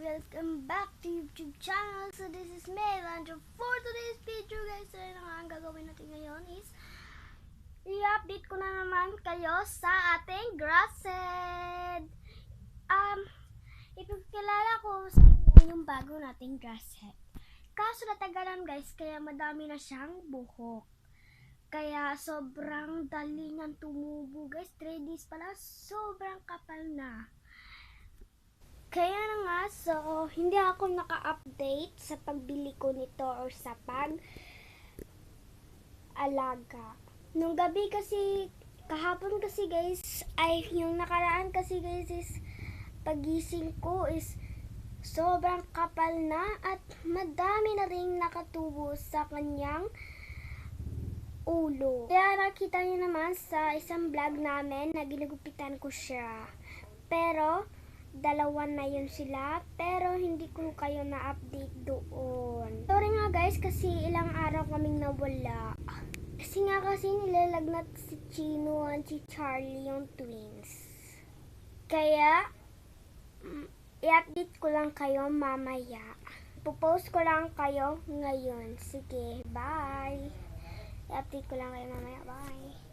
welcome back to YouTube channel. So this is Mel, and for today's video guys, ang gagawin natin ngayon is i-update ko na naman kayo sa ating grasshead. Ipagkilala ko sa inyo yung bago nating grasshead. Kaso natagalan guys, kaya madami na siyang buhok. Kaya sobrang dali niyang tumubo guys. 3 days pa lang, sobrang kapal na. Kaya na nga, so hindi ako naka-update sa pagbili ko nito or sa pag-alaga. Nung gabi kasi, kahapon kasi guys, ay yung nakaraan kasi guys is pagising ko is sobrang kapal na at madami na ring nakatubo sa kanyang ulo. Kaya nakita niyo naman sa isang vlog namin na ginugupitan ko siya. Pero dalawa na yun sila, pero hindi ko kayo na-update doon. Sorry nga guys, kasi ilang araw kaming nawala. Kasi nilalagnat si Chino at si Charlie, yung twins. Kaya, i-update ko lang kayo mamaya. Popost ko lang kayo ngayon. Sige, bye! I-update ko lang kayo mamaya, bye!